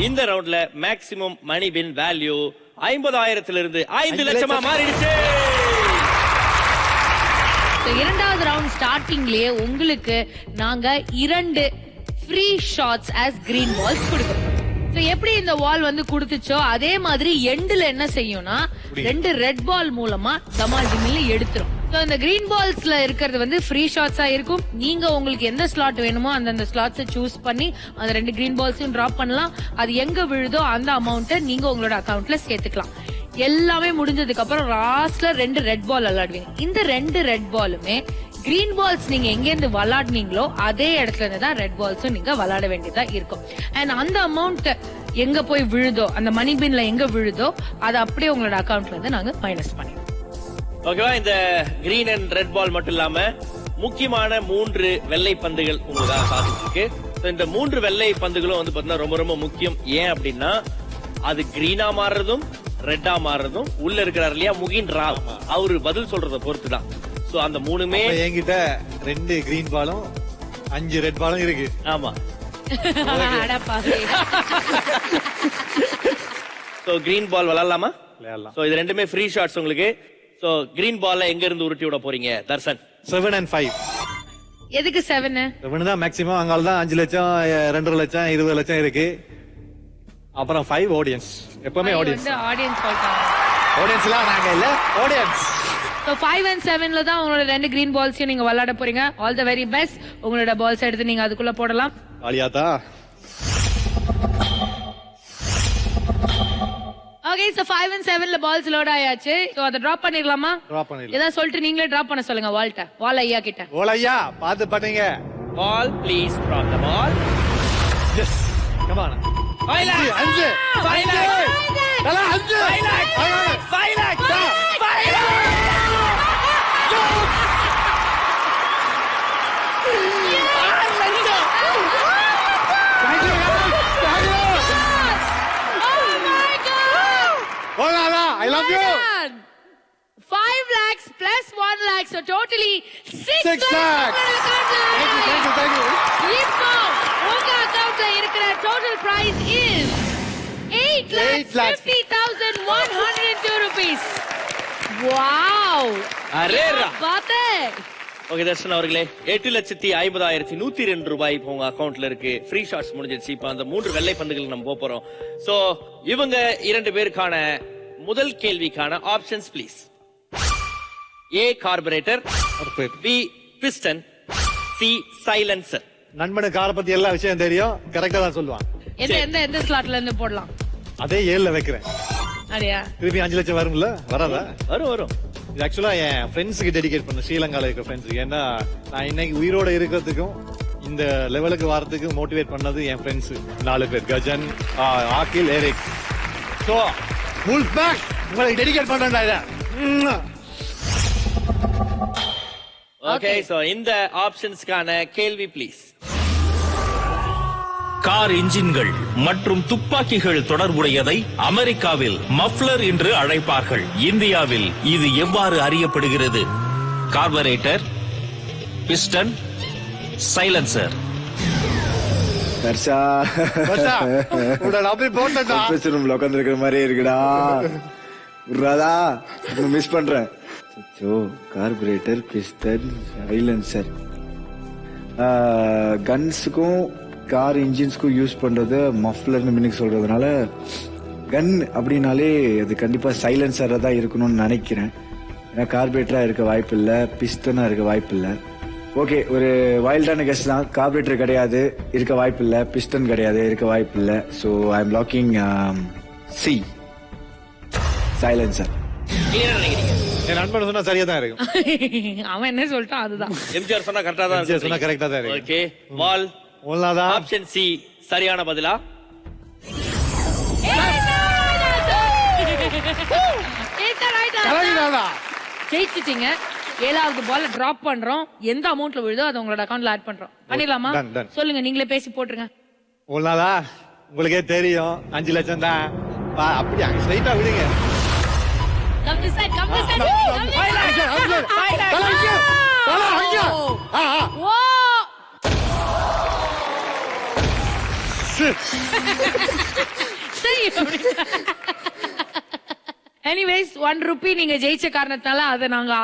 இந்த ரவுண்ட்ல மேக்ஸிமம் மணி win value 50,000 இருந்து 5 லட்சமா மாறிடுச்சு. இரண்டாவது ரவுண்ட் ஸ்டார்டிங்லயே உங்களுக்கு நாங்க 2 free shots as green balls கொடுக்கிறோம். எப்படி இந்த வால் வந்து குடுத்துச்சோ அதே மாதிரி எண்ட்ல என்ன செய்யும்னா 2 ரெட் பால் மூலமா டமால் டிமில் எடுத்துரும். சோ இந்த கிரீன் பால்ஸ்ல இருக்கிறது வந்து ஃப்ரீ ஷாட்ஸா இருக்கும். நீங்க உங்களுக்கு எந்த ஸ்லாட் வேணுமோ அந்த ஸ்லாட்ஸை சூஸ் பண்ணி அந்த 2 கிரீன் பால்ஸையும் டிராப் பண்ணலாம். அது எங்க விழுதோ அந்த அமௌண்ட்டை நீங்க உங்களோட அக்கவுண்ட்ல சேர்த்துக்கலாம். எல்லாமே முடிஞ்சதுக்கு அப்புறம் லாஸ்ட்ல 2 ரெட் பால் விளையாடுவீங்க. இந்த 2 ரெட் பாலுமே கிரீன் பால்ஸ் நீங்க எங்க இருந்து விளையாடுனீங்களோ அதே இடத்துல இருந்து தான் ரெட் பால்ஸும் நீங்க விளையாட வேண்டியதா இருக்கும். அண்ட் அந்த அமௌண்ட் எங்க போய் விழுதோ அந்த மணி பின்ல எங்க விழுதோ அதை அப்படியே உங்களோட அக்கவுண்ட்ல இருந்து நாங்க மைனஸ் பண்ணிடுவோம். ஓகேவா? இந்த கிரீன் அண்ட் ரெட் பால் மட்டும் இல்லாம முக்கியமான 3 வெள்ளை பந்துகள் உங்களுக்காக காத்துட்டு இருக்கு. இந்த 3 வெள்ளை பந்துகளும் வந்து பாத்தீங்கன்னா ரொம்ப ரொம்ப முக்கியம். ஏன் அப்படின்னா அது கிரீனா மாறுறதும் ரெட்டா மாறுறதும் உள்ள இருக்கிறார் இல்லையா முகின் ராவ் அவரு பதில் சொல்றத பொறுத்து தான். சோ அந்த 3மே என்கிட்ட 2 கிரீன் பாலும் 5 ரெட் பாலும் இருக்கு. ஆமா. சோ கிரீன் பால் விளையாடலாமா? சோ இது 2மே ஃப்ரீ ஷாட்ஸ் உங்களுக்கு. சோ கிரீன் பால்ல எங்க இருந்து உருட்டி விட போறீங்க தர்சன்? 7 and 5. எதுக்கு 7? 7 தான் மேக்ஸிமம். அங்கால தான் 5 லட்சம் 2 லட்சம் 20 லட்சம் இருக்கு. அப்புறம் 5 ஆடியன்ஸ். எப்பவுமே ஆடியன்ஸ். ஆடியன்ஸ்லாம் நாங்க இல்ல, ஆடியன்ஸ். So 5 and 7ல தான் உங்களோட 2 கிரீன் பால்ஸையும் நீங்க விளையாட போறீங்க. All the very best. உங்களோட பால்ஸ் எடுத்து நீங்க அதுக்குள்ள போடலாம். ஆலியாதா. ஓகே, so 5 and 7ல பால்ஸ் லோட் ஆயாச்சு. சோ அத டிராப் பண்ணிரலாமா? டிராப் பண்ணிரலாம். ஏதா சொல்லிட்டு நீங்களே டிராப் பண்ண சொல்லுங்க வால்ட்ட. வால் ஐயா கிட்ட. வால் ஐயா பாத்து பண்ணுங்க. Ball please drop the ball. Yes. Come on. 5 lakhs. 5 lakhs. 5 lakhs. 5 lakhs. I love you. 5 lakhs plus 1 lakh, so totally 6 lakhs. Thank you. இப்போ உங்க அக்கவுண்ட்ல இருக்கிற total prize is 8,50,102 rupees. Wow. Arera. பாத்தே. ஓகே தர்ஷன் அவர்களே, 8,50,102 ரூபாய் இப்போ உங்க அக்கவுண்ட்ல இருக்கு. ஃப்ரீ ஷாட்ஸ் முடிஞ்சிருச்சு. இப்போ அந்த 3 வெள்ளை பந்துகள் நம்ம போறோம். சோ இவங்க 2 பேருக்கான முதல் கேள்விக்கான options please. A carburettor, B piston, C silencer. நண்பனுக்கு காரை பத்தி எல்லா விஷயம் தெரியும், கரெக்டா தான் சொல்லுவான். எந்த ஸ்லாட்ல இருந்து போடலாம்? அதே 7ல வைக்கிறேன். அடியா திருப்பி 5 லட்சம் வரும்ல? வராதா? வரும். இது ஆக்சுவலா என் ஃப்ரெண்ட்ஸுக்கு டெடிகேட் பண்ண, ஸ்ரீலங்கால இருக்க ஃப்ரெண்ட்ஸுக்கு. ஏன்னா நான் இன்னைக்கு உயிரோட இருக்கிறதுக்கும் இந்த லெவலுக்கு வரதுக்கு மோட்டிவேட் பண்ணது என் ஃப்ரெண்ட்ஸ் 4 பேர். Gajan, Akil, Eric. So full pack உங்களுக்கு டெடிகேட் பண்றேன்டா இத. ஓகே, சோ இந்த ஆப்ஷன்ஸ்க்கான கேள்வி ப்ளீஸ். கார் இன்ஜின்கள் மற்றும் துப்பாக்கிகள் தொடர்புடையதை அமெரிக்காவில் மஃப்ளர் என்று அழைப்பார்கள். இந்தியாவில் இது எவ்வாறு அறியப்படுகிறது? Carburettor, piston, silencer. தர்ஷா ரூம்ல உட்கார்ந்து இருக்கிற மாதிரி இருக்குடா. விட்றாதா, மிஸ் பண்றேன். Carburettor, piston, silencer. கன்ஸுக்கும் கார் இன்ஜின்ஸ்க்கும் யூஸ் பண்றது மஃப்லர்னு மினிக் சொல்றதுனால கன் அப்படின்னாலே அது கண்டிப்பா சைலன்சரா தான் இருக்கணும்னு நினைக்கிறேன். ஏன்னா கார்பரேட்டரா இருக்க வாய்ப்பு இல்ல, பிஸ்டனா இருக்க வாய்ப்பு இல்ல. ஓகே, ஒரு வைல்டான கெஸ் தான். கார்பரேட்டர் கிடையாது, இருக்க வாய்ப்பு இல்ல. பிஸ்டன் கிடையாது, இருக்க வாய்ப்பு இல்ல. So I am looking see silencer. என் நண்பன் சொன்னா சரியா தான் இருக்கும். அவன் என்ன சொல்லிட்டான் அதுதான். எம்ஜிஆர் சொன்னா கரெக்டா தான் இருக்கு. சொன்னா கரெக்டா தான் இருக்கு. ஓகே, பால் ஒண்ணாதான். ஆப்ஷன் சி சரியான பதிலா? ஜெயிச்சிட்டீங்க. 7வது பால் டிராப் பண்றோம். எந்த அமௌண்ட்ல விழுதோ அதை உங்களோட அக்கவுண்ட்ல ஆட் பண்றோம். பண்ணிடலாமா? சொல்லுங்க, நீங்களே பேசி போட்டுருங்க. ஒண்ணாதா, உங்களுக்கே தெரியும் 5 லட்சம் தான். அப்படி அங்க ஸ்ட்ரைட்டா விடுங்க. Come this side, come this side. சரி எனிவேஸ் 1 ரூபி நீங்க ஜெயிச்ச காரணத்தால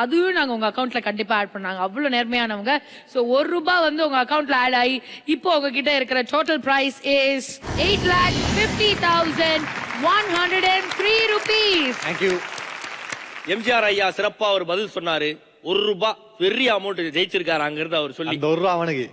அதுவும் நாங்க உங்க அக்கவுண்ட்ல கண்டிப்பா ஆட் பண்ணாங்க. அவ்வளவு நேர்மையானவங்க. சோ 1 ரூபாய் வந்து உங்க அக்கவுண்ட்ல ஆட் ஆகி இப்போ உங்ககிட்ட இருக்கிற total price is 8,50,103 rupees. Thank you. MGR ஐயா சிறப்பா ஒரு பதில் சொன்னாரு. 1 ரூபாய் பெரிய அமௌண்ட் ஜெயிச்சிருக்காரு அங்கிருந்து அவர் சொல்லி. அந்த 1 ரூபா அவனுக்கு